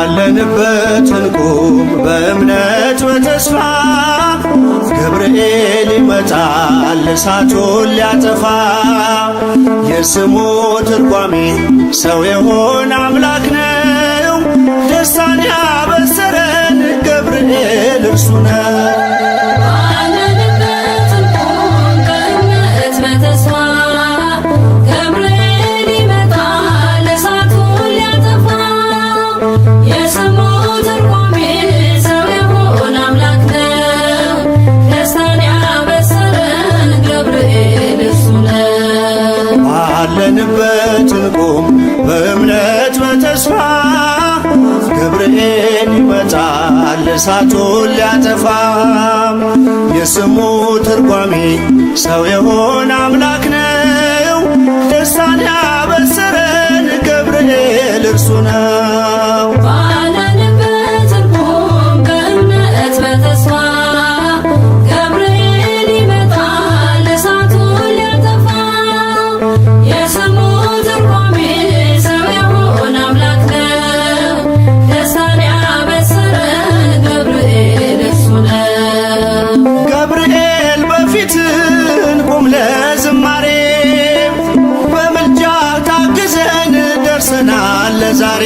ባለንበት እንቁም በእምነት በተስፋ ገብርኤል ይመጣል እሳቱን ሊያጠፋ። የስሙ ትርጓሜ ሰው የሆነ አምላክ ነው። ደስታን ያበሰረን ገብርኤል እርሱ ነው። ባለንበት እንቁም በእምነት በተስፋ ገብርኤል ይመጣል እሳቱን ሊያጠፋ። የስሙ ትርጓሜ ሰው የሆነ አምላክ ነው። ደስታን ያበሰረን ገብርኤል እርሱ ነው። ባለንበት እንቁም በእምነት በተስፋ ገብርኤል ይመጣል እሳቱን ሊያጠፋ። የስሙ ትርጓሜ ሰው የሆነ አምላክ ነው። ደስታን ያበሰረን ገብርኤል እርሱ ነው። ገብርኤል በፊት እንቁም ለዝማሬ በምልጃ ታግዘን ደርሰናል ለዛሬ።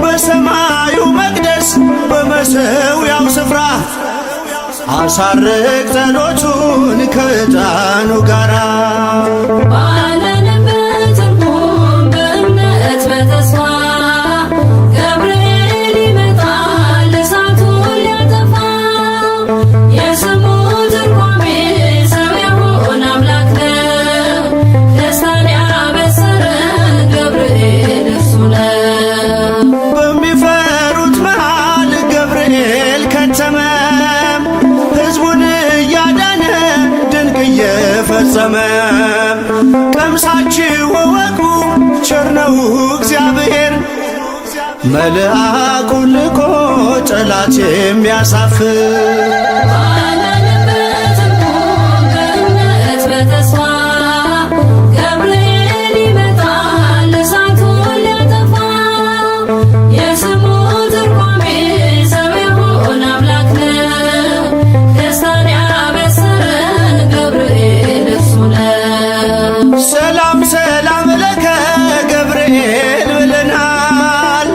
በሰማዩ መቅደስ በመሠዊያው ስፍራ አሳርግ ጸሎቱን ከዕጣኑ ጋራ። ባለንበት እንቁም በእምነት በተስፋ ገብርኤል ይመጣል እሳቱን ሊያጠፋ። የስሙ ትርጓሜ ሰው የሆነ አምላክ ነው። ደስታን ያበሰረን ገብርኤል እርሱ ነው። በሚፈሩት መሃል ገብርኤል ከተመ እየፈጸመ። ቀምሳችሁ እወቁ ቸር ነው እግዚአብሔር፣ መልአኩን ልኮ ጠላት የሚያሳፍር። ባለንበት እንቁም በእምነት በተስፋ ገብርኤል ይመጣል እሳቱን ሊያጠፋ። የስሙ ትርጓሜ ሰው የሆነ አምላክ ነው። ደስታን ያበሰረን ገብርኤል እርሱ ነው። ሰላም ሰላም ለከ ገብርኤል ብለናል።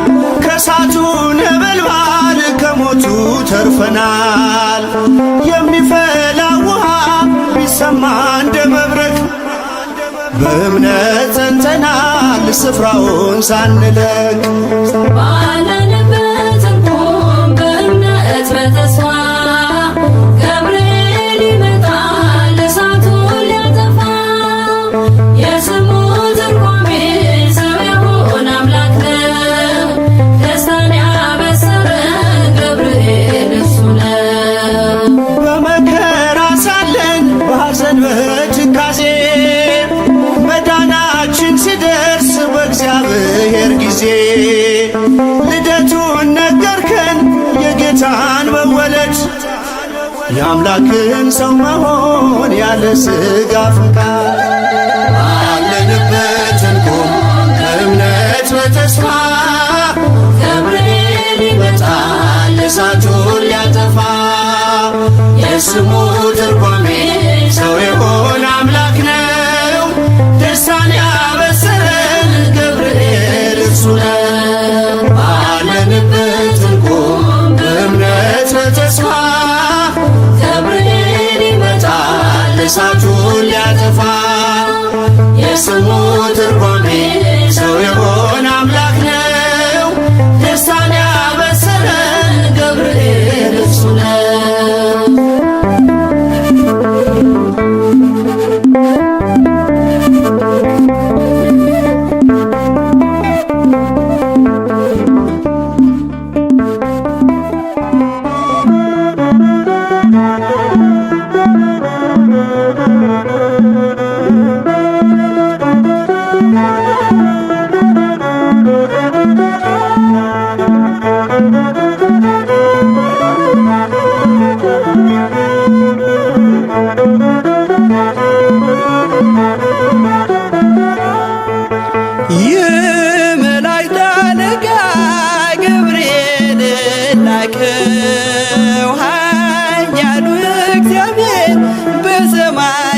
ከእሳቱ ነበልባል ከሞቱ ተርፈናል። የሚፈላ ውሃ ቢሰማ እንደ መብረቅ በእምነት ጸንተናል ስፍራውን ሳንለቅ። ባለንበት እንቁም በእምነት በተስፋ ገብርኤል ይመጣል እሳቱን ሊያጠፋ። የስሙ ትርጓሜ ሰው የሆነ አምላክ ነው። ደስታን ያበሰረን ገብርኤል እርሱ ነው። በመከራ ሳለን በሐዘን በትካዜ መዳናችን ሲደርስ በእግዚአብሔር ጊዜ ልደቱን ነገርከን የጌታን መወለድ፣ የአምላክን ሰው መሆን ያለ ሥጋ ፈቃድ። ባለንበት እንቁም በእምነት በተስፋ ገብርኤል ይመጣል እሳቱን ሊያጠፋ። የስሙ ትርጓሜ ሰው የሆነ አምላክ ነው። ደስታን ያበሰረን ገብርኤል እርሱ ነው። ባለንበት እንቁም በእምነት በተስፋ ገብርኤል ይመጣል እሳቱን ሊያጠፋ። የስሙ ትርጓሜ ሰው የሆነ አምላክ ነው። ደስታን ያበሰረን ገብርኤል እርሱ ነው። ላከው ኃያሉ እግዚአብሔር በሰማያት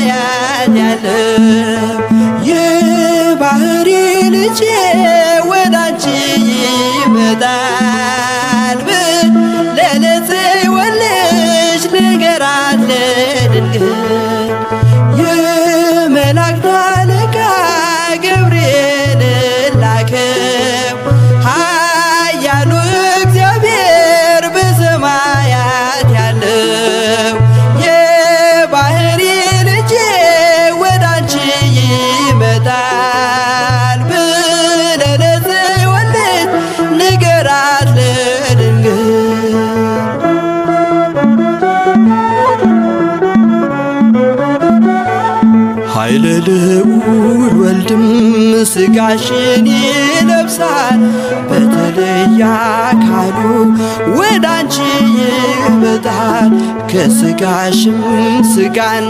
ያለው የባህሪ ልጄ ወዳንቺ ይመጣል ብለህ ለጽዮን ልጅ ንገራት ለድንግል የመላእክት አለቃ ገብርኤል ላከው ኃያሉ እግዚአብሔር በሰማያት ያለው የባህሪ ልጄ ወዳንቺ ይመጣል ብለህ ለጽዮን ልጅ ንገራት ለድንግል ኃይለ ልዑል ወልድም ሥጋሽን ይለብሳል በተለየ አካሉ ወዳንቺ ይመጣል ከሥጋሽም ሥጋን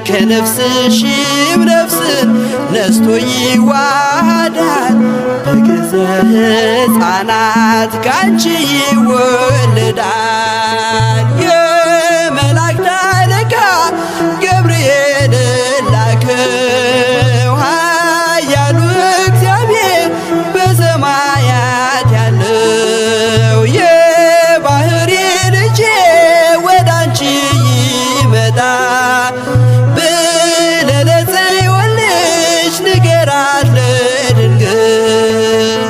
ከነፍስሽም ነፍስን ነስቶ ይዋሃዳል በግዘ ሕፃናት ካንቺ ይወለዳል የመላእክት አለቃ ገብርኤል ላከው ኃያሉ እግዚአብሔር በሰማያት ያለው የባህሪ ልጄ ወዳንቺ ይመጣል ብለህ ለጽዮን ልጅ ንገራት ለድንግል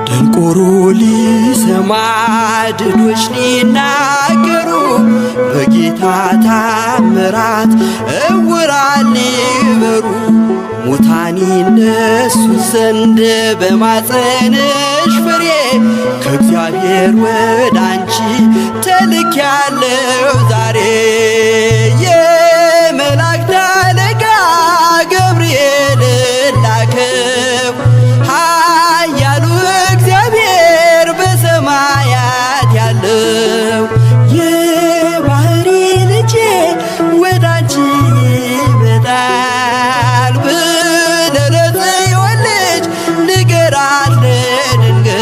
ደንቆሮ ሊሰማ ድዶች ሊናገሩ በጌታ ታምራት ዕውራን ሊበሩ ሙታን ይነሱ ዘንድ በማፀንሽ ፍሬ ከእግዚአብሔር ወዳንቺ ተልኬያለሁ ዛሬ የመላእክት አለቃ ገብርኤል ላከው ኃያሉ እግዚአብሔር በሰማያት ያለው የባህሪ ልጄ ወዳንቺ ይመጣል ብለህ ለጽዮን ልጅ ንገራት ለድንግል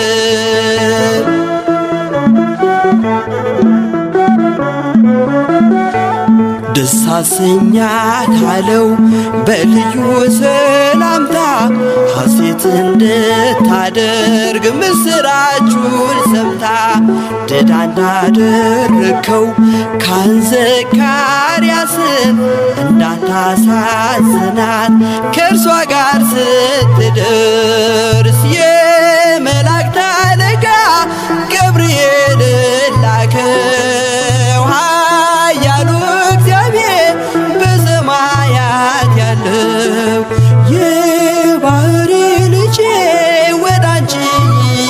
ደስ አሰኛት አለው በልዩ ሰላምታ ሐሴት እንድታደርግ ምስራቹን ሰምታ ድዳ እንዳደረግከው ካህን ዘካርያስን እንዳታሳዝናት ከእርሷ ጋር ስትደርስ የመላእክት አለቃ ገብርኤል ላከው ኃያሉ እግዚአብሔር በሰማያት ያለው የባህሪ ልጄ ወዳንቺ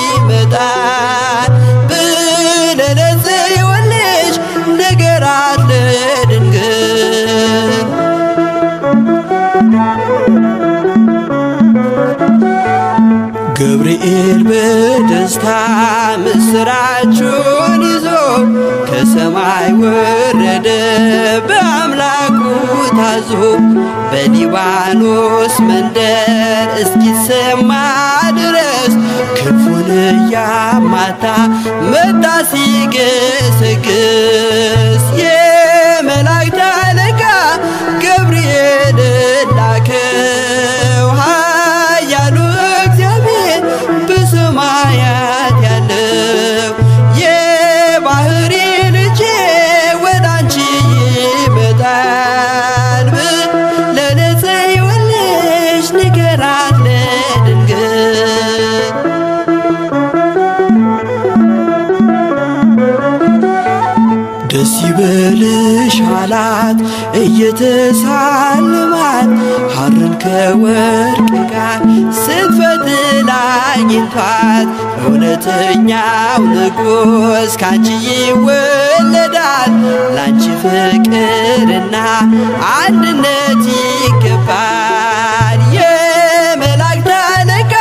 ይመጣል ብለህ ለጽዮን ልጅ ንገራት ለድንግል ገብርኤል በደስታ ምስራቹን ይዞ ከሰማይ ወረደ በአምላኩ ታዞ በሊባኖስ መንደር እስኪሰማ ድረስ ክንፉን እያማታ መጣ ሲገሰግስ የመላእክት አለቃ ገብርኤል ላከው ኃያሉ እግዚአብሔር በሰማያት ያለው የባህሪ ልጄ ወዳንቺ ይመጣል ብለህ ለጽዮን ልጅ ንገራት ለድንግል ደስ ይበልሽ አላት እየተሳለማት ሐርን ከወርቅ ጋር ስትፈትል አግኝቷት እውነተኛው ንጉሥ ካንቺ ይወለዳል ላንቺ ፍቅርና አንድነት ይገባል የመላእክት አለቃ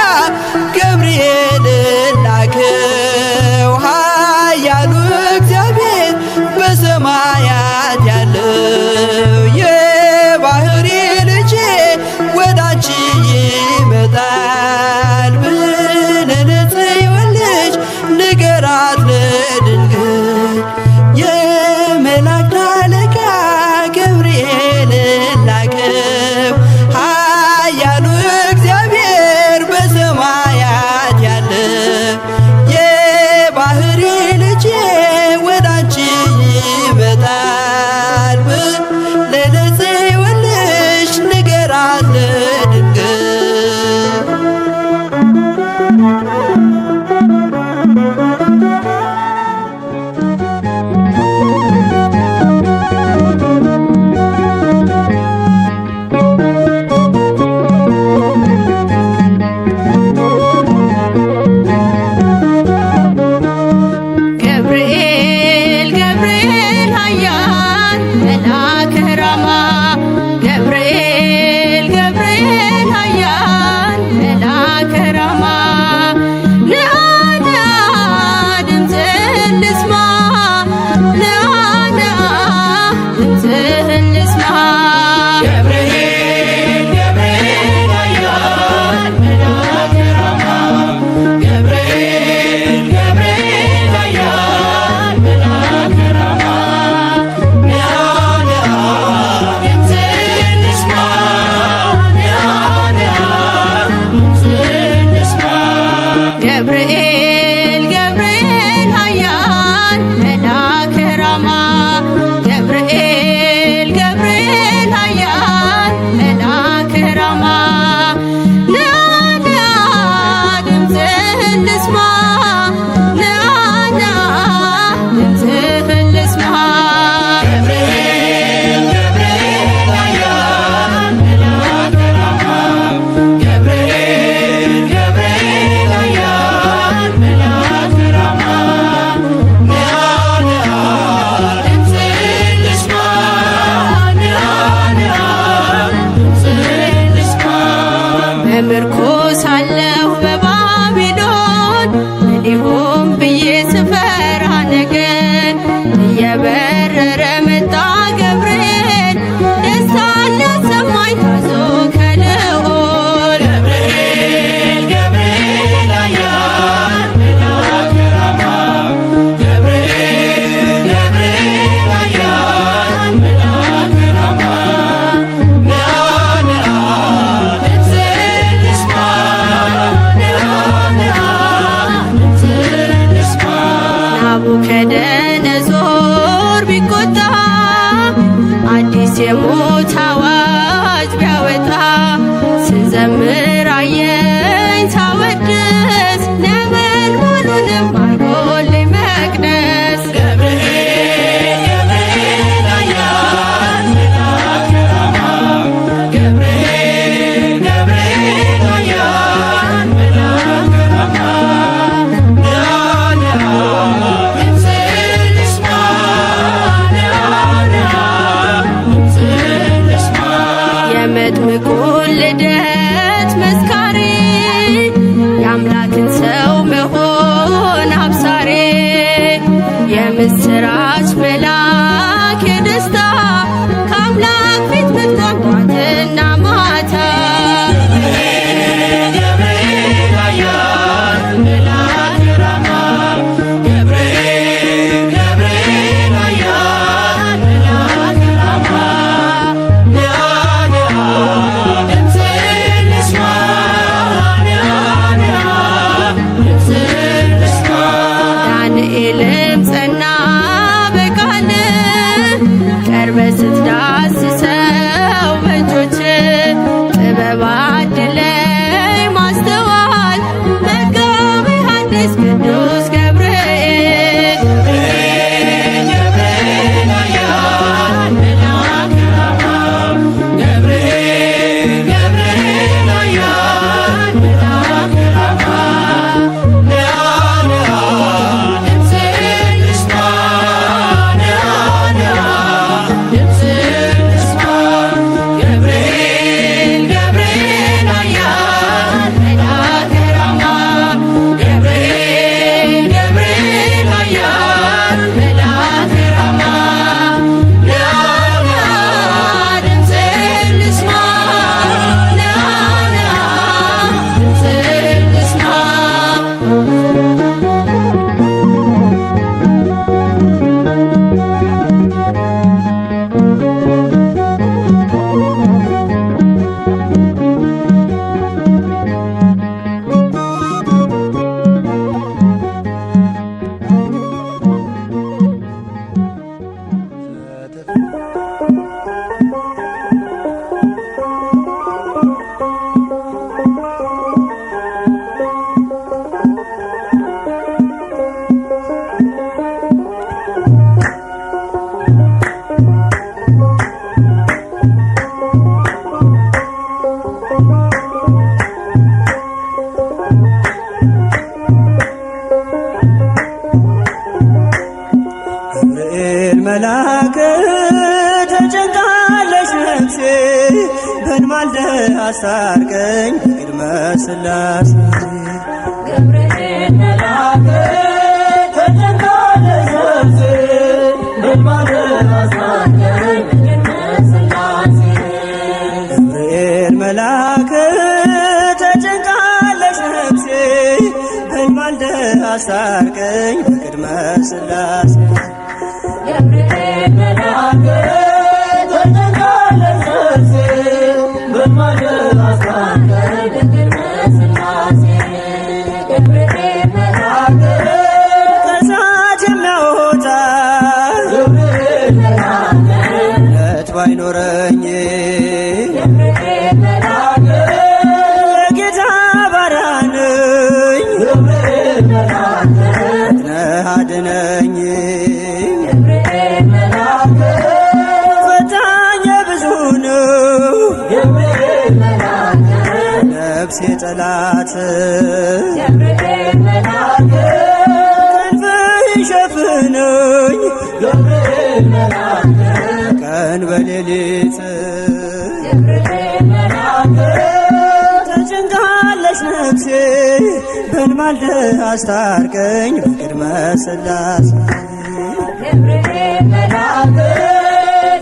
ገብርኤል ላከው ኃያሉ እግዚአብሔር በሰማያት ያለው የባህሪ ልጄ ወዳንቺ ይመጣል መልአከ ራማ ነአ ነአ ድምፅህን ልስማ ነአ ነአ ድምፅህን ልስማ ገብርኤል ገብርኤል ኃያል መልአከ ራማ ገብርኤል ገብርኤል ኃያል መልአከ ራማ ነአ ነአ ድምፅህን ልስማ ነአ ነአ ድምፅህን ልስማ ገብርኤል ገብርኤል ኃያል መልአከ ራማ ገብርኤል ገብርኤል ኃያል መልአከ ራማ ነአ ነአ ድምፅህን ልስማ ነአ ነአ ድምፅህን ልስማ ገብርኤል ገብርኤል ኃያል መልአከ ራማ ገብርኤል ገብርኤል ኃያል መልአከ ራማ ነአ ነአ ድምፅህን ልስማ ነአ ነአ ድምፅህን ልስማ በምርኮ ሳለሁ በባቢሎን ምን ይሁን ብዬ ስፈራ ነገን እየበረረ መጣ ገብርኤል ደስታን ሊያሰማኝ ታዞ ከልዑል ገብርኤል ገብርኤል ኃያል መልአከ ራማ ገብርኤል ገብርኤል ኃያል መልአከ ራማ ነአ ነአ ድምፅህን ልስማ አስታርቀኝ በቅድመ ሥላሴ ገብርኤል መልአክ ተጨንቃለች ነፍሴ በሕልሟ አስታርቀኝ በቅድመ ሥላሴ ገብርኤል መልአክ ተጨንቃለች ነፍሴ በሕልሟ አስታርቀኝ በቅድመ ሥላሴ ገብርኤል መልአክ ተጨንቃለች ነፍሴ በሕልሟ አስታርቀኝ በቅድመ ሥላሴ ገብርኤል መልአክ ከእሳት የሚያወጣ ገብርኤል መልአክ እምነት ባይኖረኝ ገብርኤል መልአክ የጌታ ባሪያ ነኝ ገብርኤል መልአክ ነህ አድነኝ ገብርኤል መልአክ ፈታኝ ብዙ ነው ገብርኤል መልአክ ነፍሴ ጠላት ገብርኤል መልአክ ክንፍህ ይሸፍነኝ ገብርኤል መልአክ ቀን በሌሊት ገብርኤል መልአክ ተጨንቃለች ነፍሴ በሕልሟ አስታርቀኝ በቅድመ ሥላሴ ገብርኤል መልአክ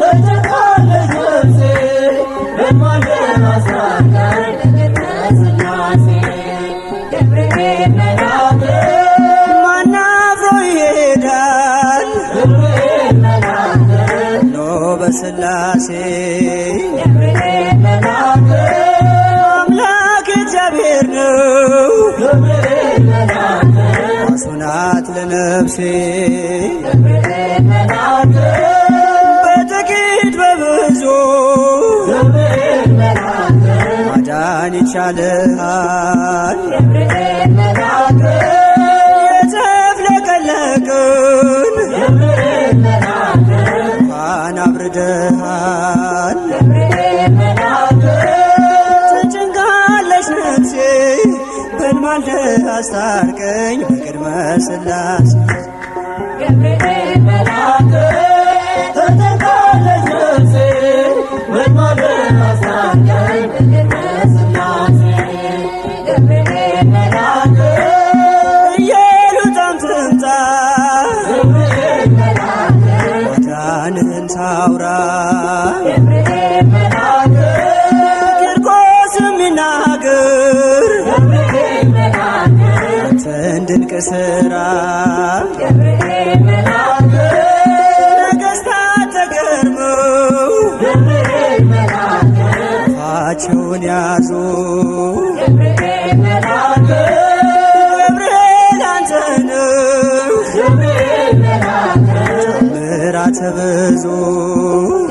ተጨንቃለች ነፍሴ በሕልሟ አስታርቀኝ በቅድመ ሥላሴ ገብርኤል መልአክ ማን አፍሮ ይሄዳል ገብርኤል መልአክ ኖ በሥላሴ ገብርኤል መልአክ አምላክ እግዚአብሔር ነው ገብርኤል መልአክ ዋሱ ናት ለነፍሴ ገብርኤል መልአክ በጥቂት በብዙ ገብርኤል መልአክ ማዳን ይቻልሃል ገብርኤል መልአክ የተፍለቀለቅን ገብርኤል መልአክ እንኳን አብርደሃል ገብርኤል መልአክ ተጨንቃለች ነፍሴ በሕልሟ አስታርቀኝ በቅድመ ሥላሴ ገብርኤል መልአክ ተጨንቃለች ነፍሴ በሕልሟ አስታርቀኝ በቅድመ ሥላሴ ገብርኤል መልአክ ኢየሉጣም ትምጣ ገብርኤል መልአክ ማዳንህን ታውራ ገብርኤል መልአክ ቂርቆስም ይናገር ገብርኤል መልአክ አንተን ድንቅ ሥራ ገብርኤል መልአክ ነገሥታት ተገርመው ገብርኤል መልአክ አፋቸውን ያዙ ገብርኤል መልአክ ገብርኤል አንተ ነህ ገብርኤል መልአክ ምሕረት ብዙ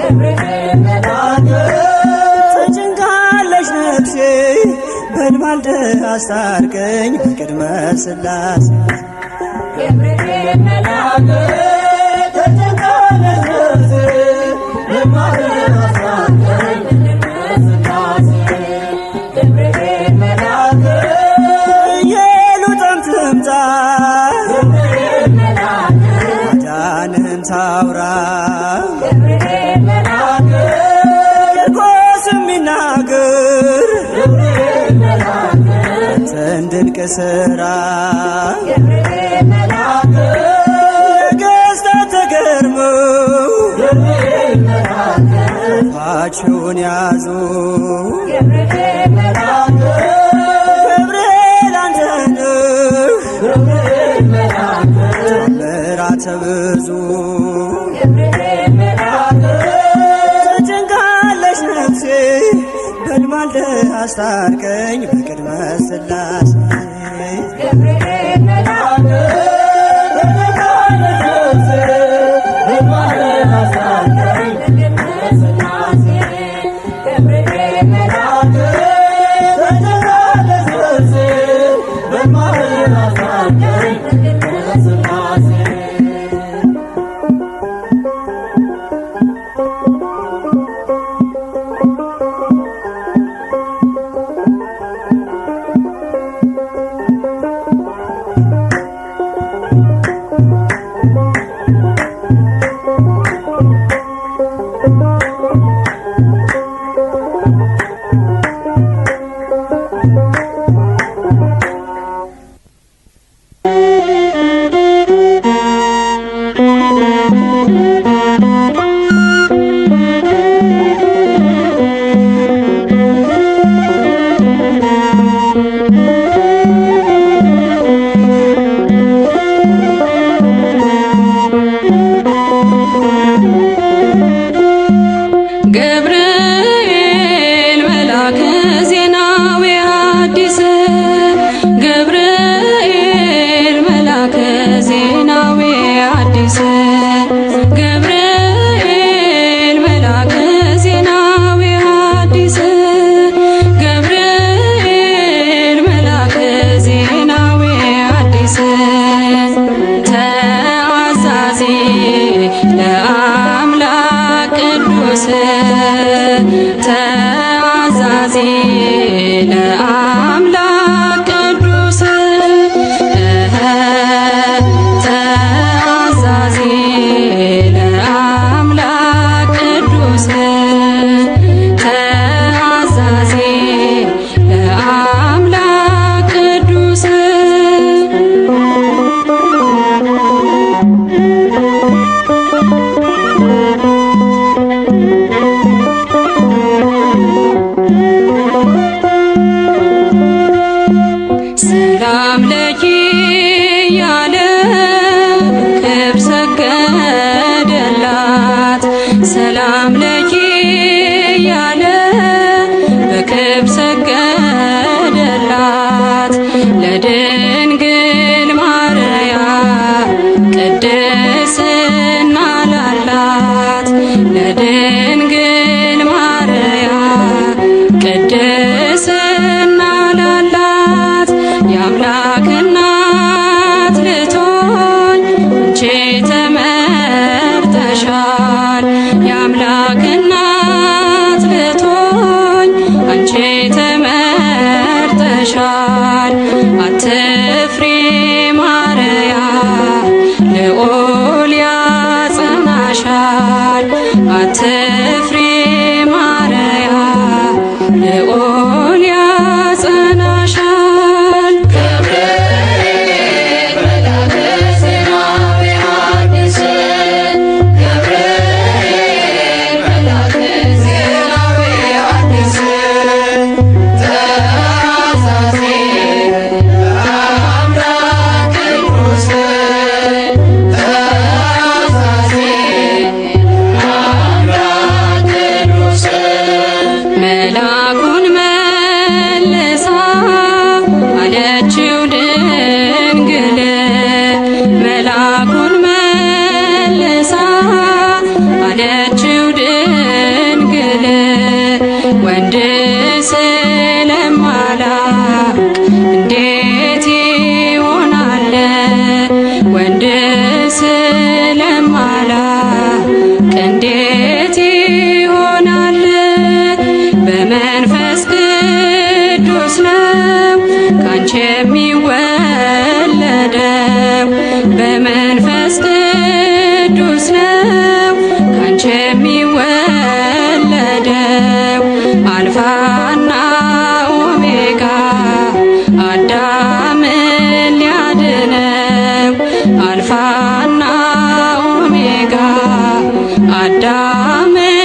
ገብርኤል መልአክ ተጨንቃለች ነፍሴ በሕልሟ አስታርቀኝ በቅድመ ሥላሴ ገብርኤል መልአክ ተጨንቃለች ነፍሴ በሕልሟ አስታርቀኝ በቅድመ ሥላሴ ገብርኤል መልአክ ኢየሉጣም ትምጣ ገብርኤል መልአክ ማዳንህን ታውራ ገብርኤል መልአክ ቂርቆስም ይናገር ገብርኤል መልአክ አንተን ድንቅ ሥራ ገብርኤል መልአክ ነገሥታት ተገርመው ገብርኤል መልአክ አፋቸውን ያዙ ገብርኤል መልአክ ገብርኤል አንተ ነህ ገብርኤል መልአክ ምሕረት ብዙ ገብርኤል መልአክ ተጨንቃለች ነፍሴ በሕልሟ አስታርቀኝ በቅድመ ሥላሴ ገብርኤል መልአክ ተጨንቃለች ነፍሴ በሕልሟ አስታርቀኝ በቅድመ ሥላሴ ገብርኤል መልአክ ተጨንቃለች ነፍሴ በሕልሟ አስታርቀኝ በቅድመ ሥላሴ ሐዲስ ገብርኤል መላከ ዜናዊ ሐዲስ ገብርኤል መላከ ዜናዊ ሐዲስ ገብርኤል መላከ ዜናዊ ሐዲስ ተአዛዚ ለአምላክ ቅዱስ ተአዛዚ ለአምላክ ቅዱስ ተአዛዚ ለአምላክ ቅዱስ ተአዛዚ ለአምላክ ቅዱስ ሰላም ለኪ ያለ ክብር ሰገደላት ሰላም ለኪ ያለ በክብር ሰገደላት ለድንግል ማርያም ቅድስና ላላት ለድንግል ማርያም ቅድስና ላላት የአምላክ እናት ልትሆኝ አንቺ ተመርጠሻል የአምላክ እናት ልትሆኝ አንቺ ተመርጠሻል አትፍሪ ማርያም ልዑል ያጸናሻል አትፍሪ ማርያም ልዑል ያጸናሻል ገብርኤል መላከ ዜናዊ ሐዲስ ገብርኤል መላከ ዜናዊ ሐዲስ ተአዛዚ ለአምላክ ቅዱስ ተአዛዚ ለአምላክ ቅዱስ መላኩን መልሳ አለችው ድንግል መላኩን መልሳ አለችው ድንግል ወንድ ስለማላውቅ እንዴት ይሆናል ወንድ ስለማላውቅ እንዴት ይሆናል በመንፈስ ቅዱስ ነው ካንቺ የሚወለደው በመንፈስ ቅዱስ ነው ካንቺ የሚወለደው አልፋና ኦሜጋ አዳምን ሊያድነው አልፋና ኦሜጋ አዳምን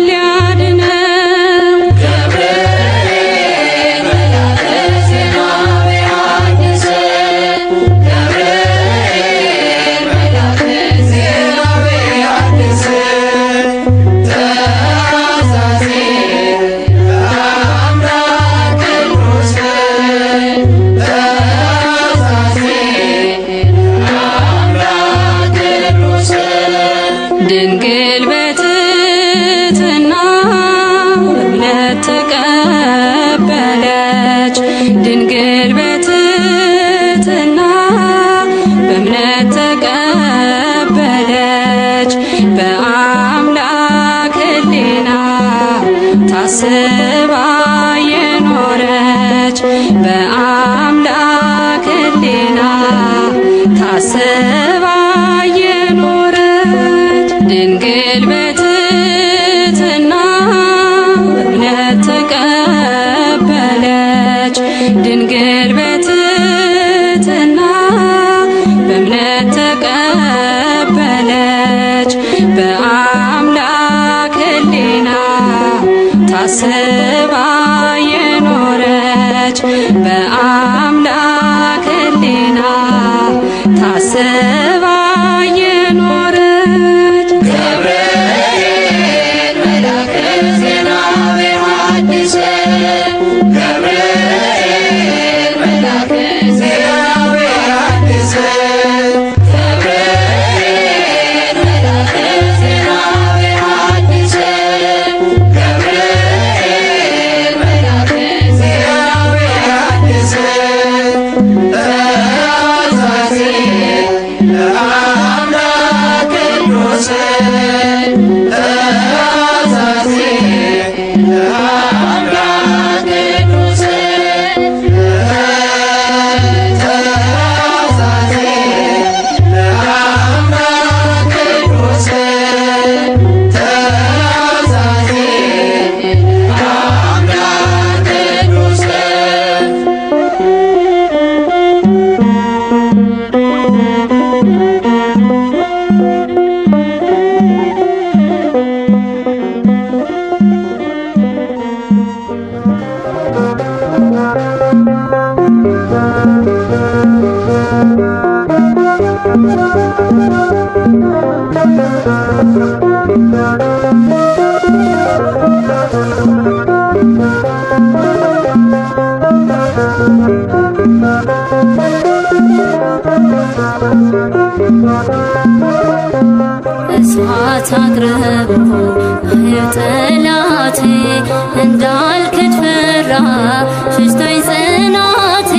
ሊያድነው ገብርኤል መላከ ዜናዊ ሐዲስ ገብርኤል መላከ ዜናዊ ሐዲስ ተአዛዚ ለአምላክ ቅዱስ ተአዛዚ ለአምላክ ቅዱስ ድንግል በትሕትና በእምነት ተቀበለች ድንግል በትሕትና በእምነት ተቀበለች በአምላክ ሕሊና ታስባ የኖረች በአምላክ ሕሊና ታስባ የኖረች ድንግል በትሕትና በእምነት ተቀበለች ድንግል በትሕትና በእምነት ተቀበለች በአምላክ ሕሊና ታስባ የኖረች በአምላክ ሕሊና ታስባ የኖረች ገብርኤል መላከ ዜናዊ ሐዲስ ገብርኤል እሳት አቅርቦ ጠላቴ እንዳልክድ ፈራ ሸሽቶኝ ጽናቴ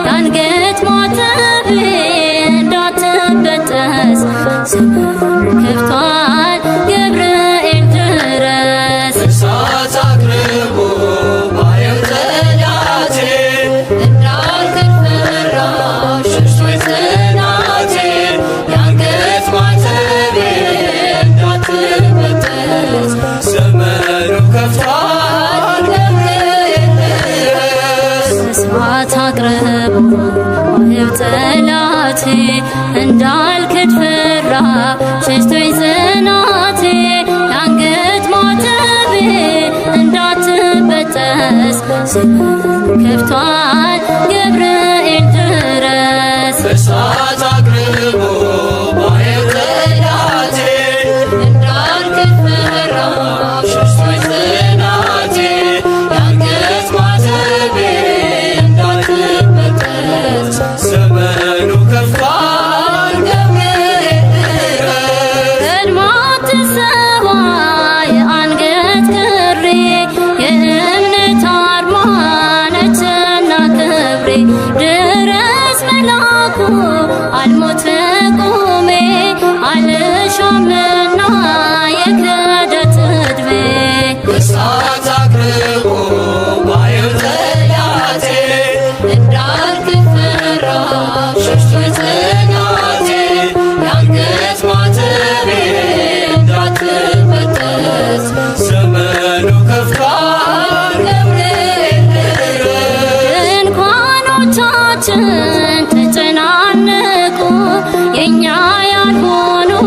የአንገት ማተቤ እንዳትበጠስ ዘመኑ ከፍቷል ገብርኤል ድረስ እሳት አቅርቦ ባየው ጠላቴ እንዳልክድ ፈራ ሸሽቶኝ ጽናቴ የአንገት ማተቤ እንዳትበጠስ ዘመኑ ከፍቷል ገብርኤል ድረስ እሳት አቅርቦ ባየው ጠላቴ እንዳልክድ ፈራ ሸሽቶኝ ጽናቴ የአንገት ማተቤ እንዳትበጠስ ዘመኑ ከፍቷል ገብርኤል ድረስ እሳት አቅርቦ ባየው ጠላቴ እንዳልክድ ፈራ ሸሽቶኝ ጽናቴ የአንገት ማተቤ እንዳትበጠስ ዘመኑ ከፍቷል ገብርኤል ድረስ ቀድሞት ትሰዋ የአንገት ክሬ የእምነት አርማ ነችና ክብሬ ድረስ መላኩ አልሞት በቁሜ አልሻምና የክህደት ዕድሜ እሳት አቅርቦ ባየው ጠላቴ እንዳልክድ ፈራ ሸሽቶኝ ጽናቴ የአንገት ማተቤ እንዳትበጠስ ዘመኑ ከፍቷል ገብርኤል ድረስ ድንኳኖቻችን ተጨናነቁ የእኛ ያልሆኑት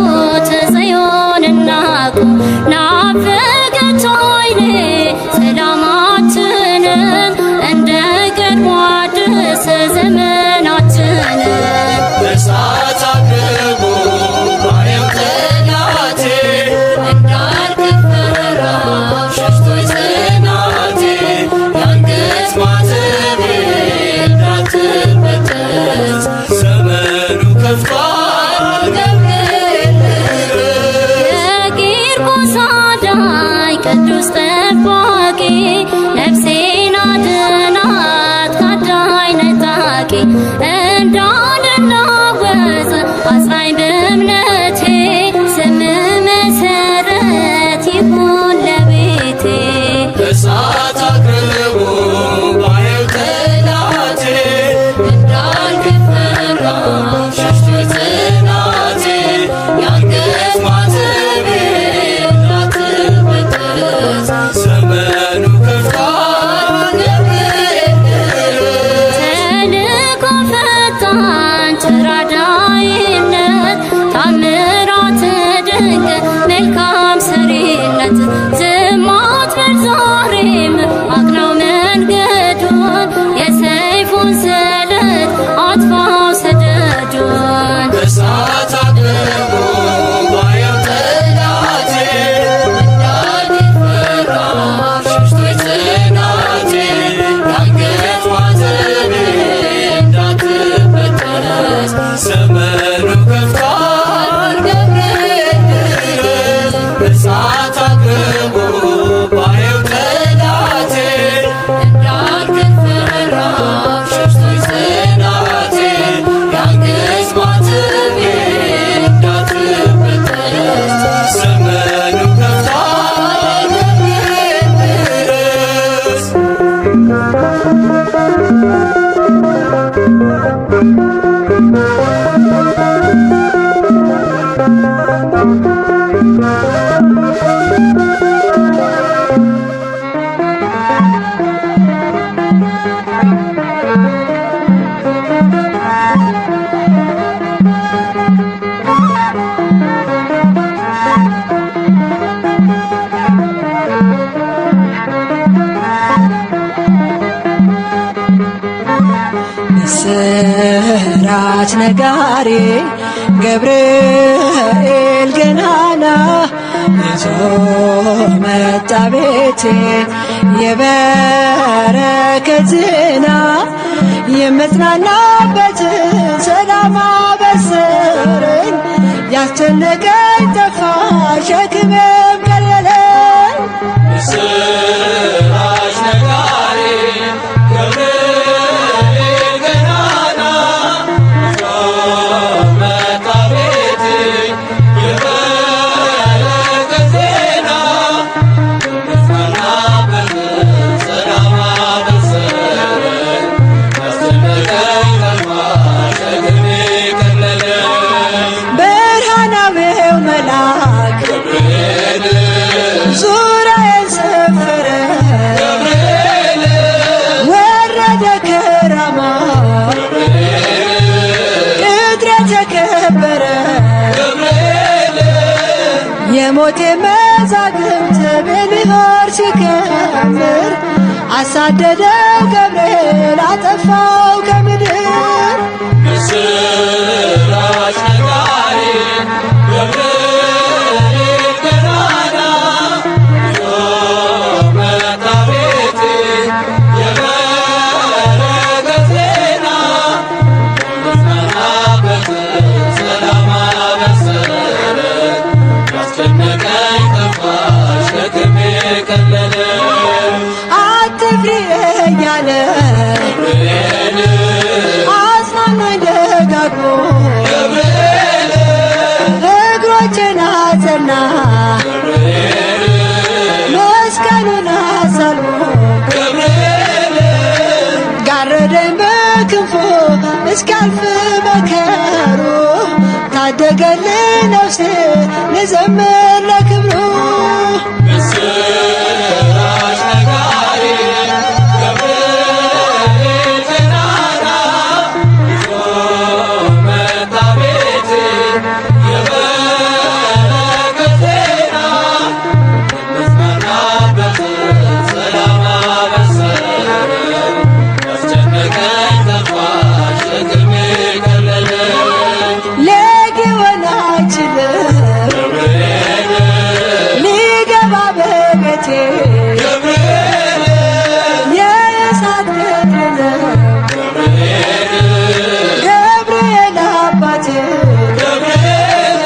ጽዮንን ናቁ ናፈቀች ዓይኔ ሰላማችንን እንደ ቀድሞ አድስ ዘመናችንን እሳት አቅርቦ ባየው ጠላቴ እንዳልክድ ፈራ ሸሽቶኝ ጽናቴ የአንገት ማተቤ እንዳትበጠስ ዘመኑ ከፍቷል ገብርኤል ድረስ የቂርቆስ አዳኝ ቅዱስ ጠባቂ ነፍሴን አድናት ካዳኝ ነጣቂ እንዳልናወጽ አጽናኝ በእምነቴ ስም መሰረት ይሁን ለቤቴ እሳት አቅርቦ ባየው ጠላቴ እንዳልክድ ፈራ ሸሽቶኝ ጽናቴ የአንገት ማተቤ እንዳትበጠስ ዘመኑ ከፍቷል ገብርኤል ድረስ ተልእኮ ፈጣን ተራዳኢነት ታምራት ድንቅ መልካም ሰሪነት ዝም አትበል ዛሬም አቅናው መንገዱን የሰይፉን ስለት አጥፋው ሰደዱን እሳት አቅርቦ ባየው ጠላቴ እንዳልክድ ፈራ ሸሽቶኝ ጽናቴ የአንገት ማተቤ እንዳትበጠስ ዘመኑ ከፍቷል ገብርኤል ድረስ እሳት አቅርቦ ባየው ጠላቴ እንዳልክድ ፈራ ሸሽቶኝ ጽናቴ የአንገት ማተቤ እንዳትበጠስ ዘመኑ ከፍቷል ገብርኤል ድረስ ምስራች ነጋሪ ገብርኤል ገናና ይዞ መጣ ቤቴ የበረከት ዜና የምጽናናበትን ሰላም አበሰረኝ። ያስጨነቀኝ ጠፋ ሸክሜም ቀለለኝ። ምስራች ነጋሪ ገብርኤል ገናና ይዞ መጣ ቤቴ የበረከት ዜና የምጽናናበትን ሰላም አበሰረኝ። ያስጨነቀኝ ጠፋ ሸክሜ ቀለለኝ። ብርሃናዊው መልአክ ገብርኤል ዙሪያዬን ሰፈረ። ገብርኤል ወረደ ከራማ ቅጥሬ ተከበረ። ገብርኤል የሞቴ መዛግብት በሊሆን ሲከምር አሳደደው ገብርኤል አጠፋው ከምድር። ምስራች ነጋሪ ገብርኤል ገናና ይዞ መጣ ቤቴ የበረከት ዜና የምጽናናበትን ሰላም አበሰረኝ። ያስጨነቀኝ ጠፋ ሸክሜ ቀለለኝ። አትፍሪ እያለ ገብርኤል አጽናናኝ ደጋግሞ ገብርኤል እግሮቼን አጸና ገብርኤል መስቀሉን አሳልሞ ገብርኤል ጋረደኝ በክንፉ እስካልፍ መከሩ ታደገልኝ ነፍሴ ልዘምር ለክብሩ። ምስራች ነጋሪ ገብርኤል ገናና ይዞ መጣ ቤቴ የበረከት ዜና የምጽናናበትን ሰላም አበሰረኝ። ያስጨነቀኝ ጠፋ ሸክሜ ቀለለኝ። ሊሆን አይችልም ገብርኤል ሊገባ በቤቴ ገብርኤል የእሳት ቅጥር ነው ገብርኤል ገብርኤል አባቴ ገብርኤል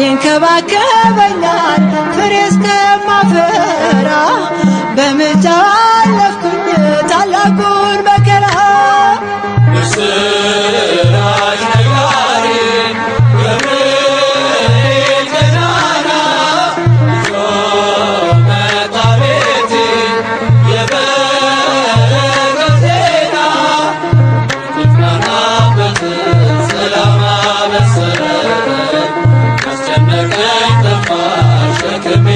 ይንከባከበኛል ፍሬ እስከማፈራ በምልጃው አለፍኩኝ ታላቁን መከራ። ምስራች ነጋሪ ገብርኤል ገናና ይዞ መጣ ቤቴ የበረከት ዜና የምጽናናበትን ሰላም አበሰረኝ። ያስጨነቀኝ ጠፋ ሸክሜ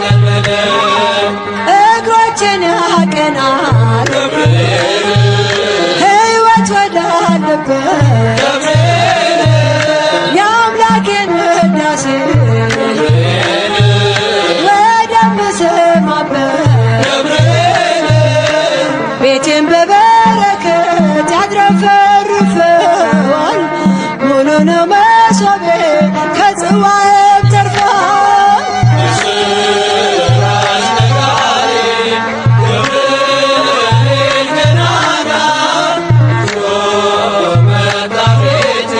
ቀለለኝ። እግሮቼን ያቀናል ገብርኤል ሕይወት ወዳለበት ገብርኤል የአምላኬን ውዳሴ ገብርኤል ወደምሰማበት ገብርኤል ቤቴን በበረከት ያድረፈርፈዋል። ሙሉ ነው መሶቤ ከጽዋዬም ተርፏል። ምስራች ነጋሪ ገብርኤል ገናና ይዞ መጣ ቤቴ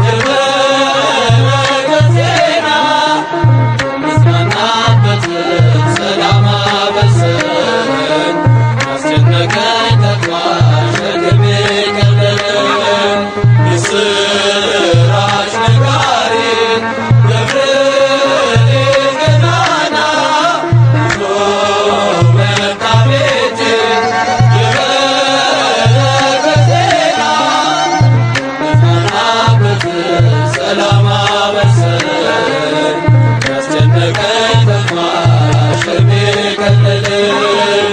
የበረከት ዜና የምጽናናበትን ሰላም አበሰረኝ። ያስጨነቀኝ ጠፋ ሸክሜ ቀለለኝ። ምስራች ነጋሪ ገብርኤል ገናና ይዞ መጣ ቤቴ የበረከት ዜና የምጽናናበትን ሰላም አበሰረኝ። ያስጨነቀኝ ጠፋ ሸክሜ ቀለለኝ።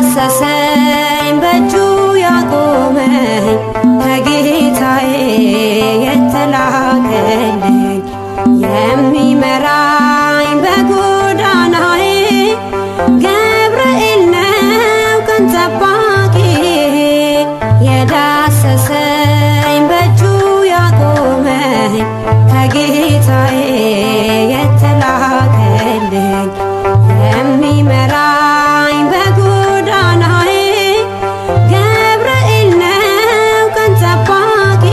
የዳሰሰኝ በእጁ ያቆመኝ ከጌታዬ የተላከ የተላከልኝ የሚመራኝ በጎዳናዬ ገብርኤል ነው ቀን ጠባቂ የዳሰሰኝ በእጁ ያቆመኝ ከጌታዬ የተላከልኝ የሚመራኝ በጎዳናዬ ገብርኤል ነው ቀን ጠባቂ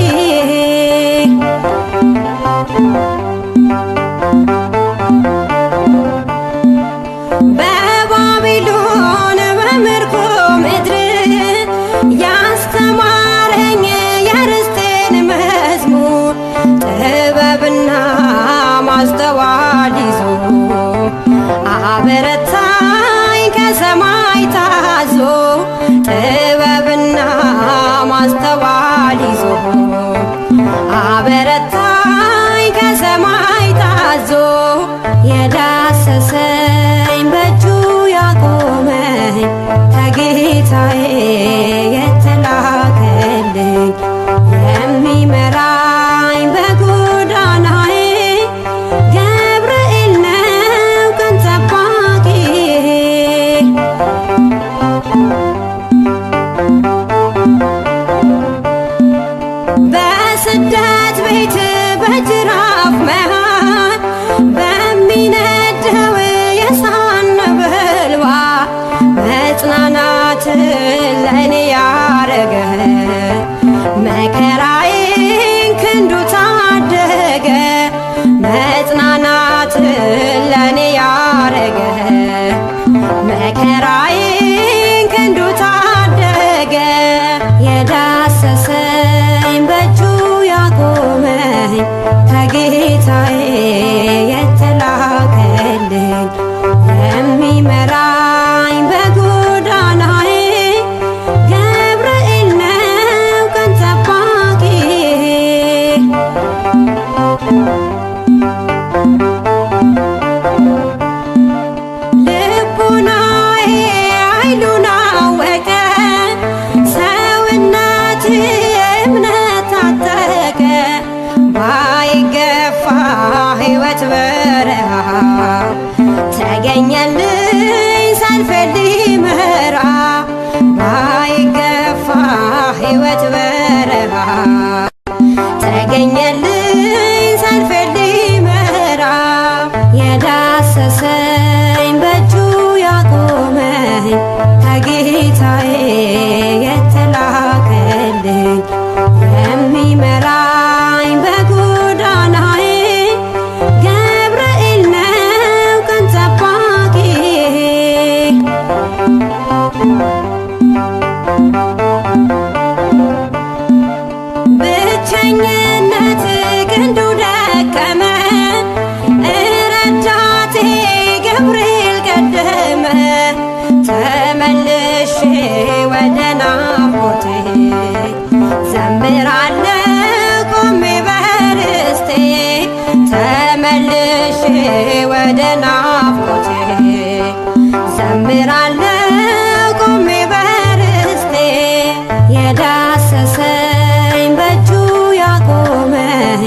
በባቢሎን በምርኮ ምድር ያስተማረኝ የርስቴን መዝሙር ጥበብና ማስተዋል ይዞ አበረታኝ ከሰማይ ታዞ ጥበብና ማስተዋል ይዞ አበረታኝ ከሰማይ ታዞ የዳሰሰኝ በእጁ ያቆመኝ ከጌታዬ የተላከልኝ የሚመራኝ በጎዳናዬ ገብርኤል ነው ቀን ጠባቂ በስደት ቤት በጅራፍ መሃል በሚነደው የእሳት ነበልባል መጽናናትን ለእኔ ያረገ መከራዬን ክንዱ ታደገ መጽናናትን ለእኔ ያረገ መከራዬን ክንዱ ታደገ የዳሰሰኝ በእጁ ያቆመኝ ከጌታዬ የተላከልኝ የሚመራኝ በጎዳናዬ ገብርኤል ነው ቀን ጠባቂ ልቡናዬ ኃይሉን አወቀ ሰውነቴ እምነት ታጠቀ ባይገፋ ሕይወት በረሃ ተገኘልኝ ሰልፍ ሊመራ ባይገፋ ሕይወት በረሃ ተገኘልኝ ሰልፍ ሊመራ የዳሰሰኝ በእጁ ያቆመኝ ከጌታዬ የተላከልኝ የሚመራኝ በጎዳናዬ ገብርኤል ነው ቀን ጠባቂ ብቸኝነት ክንዱ ደከመ ረዳቴ ገብርኤል ቀደመ ተመልሼ ወደ ናፍቆቴ ዘምራለሁ ቆሜ በርስቴ ተመልሼ ወደ ናፍቆቴ ዘምራለሁ ቆሜ በርስቴ የዳሰሰኝ በእጁ ያቆመኝ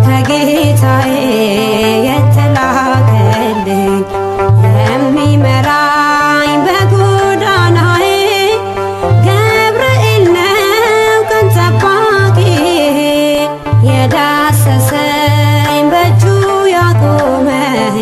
ከጌታዬ የተላከልኝ የሚመራኝ በጎዳናዬ ገብርኤል ነው ቀን ጠባቂ የዳሰሰኝ በእጁ ያቆመኝ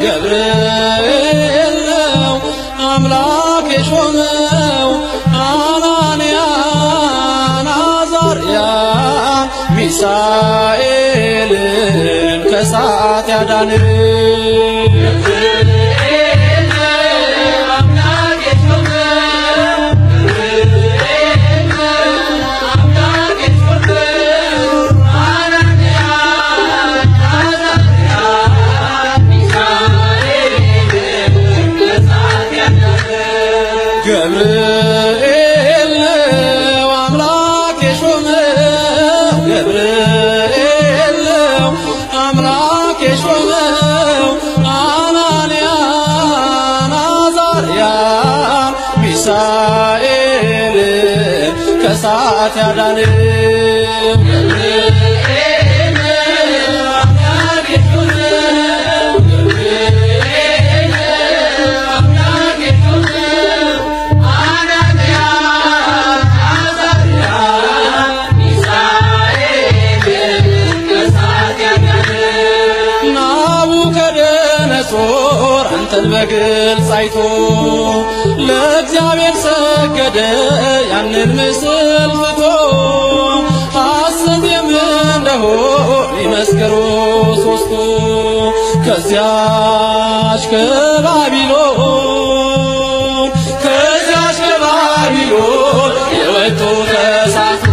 ገብርኤል ነው አምላክ የሾመው አናንያን አዛርያን ሚሳኤልን ከእሳት ያዳንን ገብርኤል ነው አምላክ የሾመው ገብርኤል ነው አምላክ የሾመው አናንያን አዛርያን ሚሳኤልን ከእሳት ያዳንን አንተን በግልጽ አይቶ ለእግዚአብሔር ሰገደ ያንን ምስል ፍቶ ሐሰት እንደሆን ይመስክሩ ሦስቱ ከዚያች ከባቢሎን የወጡ ተሳቱ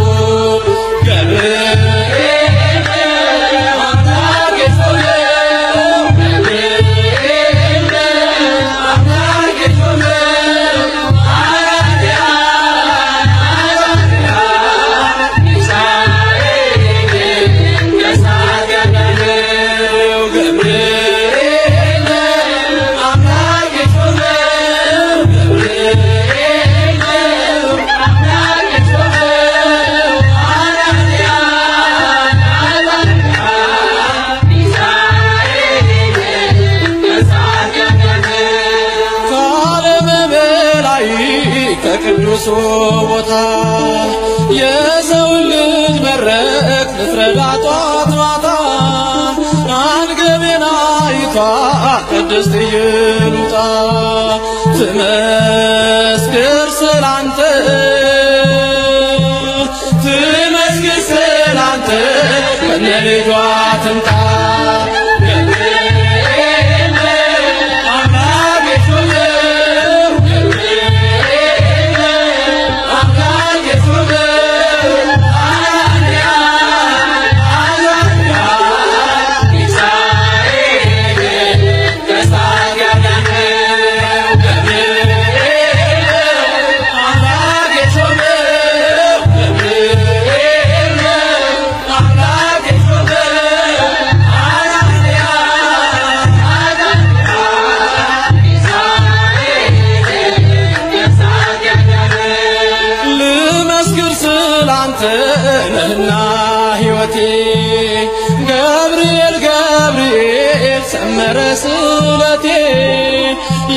ከቅዱሱ ቦታ የሰውን ልጅ መረቅ ልትረዳ ጧት ማታ አንገቤና ይቷ ቅድስት ኢየሉጣ ትመስክር ስላንተ ከነ ልጇ ትምጣ ነህና ሕይወቴ ገብርኤል ገብርኤል ሰመረ ስለቴ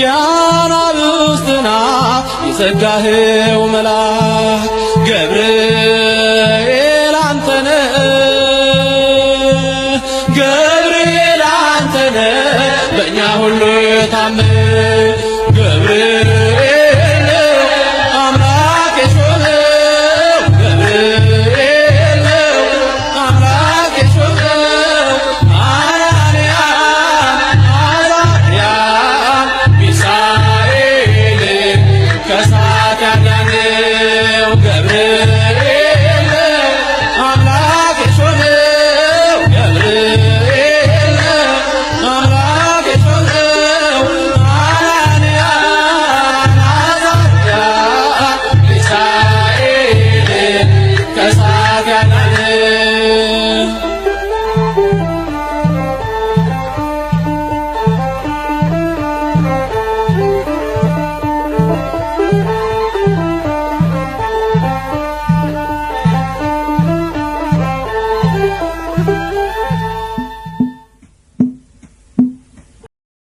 ያናብስትና የዘጋኸው መልአክ ገብርኤል አንተነ ገብርኤል አንተነ በእኛ ሁሉ የታመንክ ገብርኤል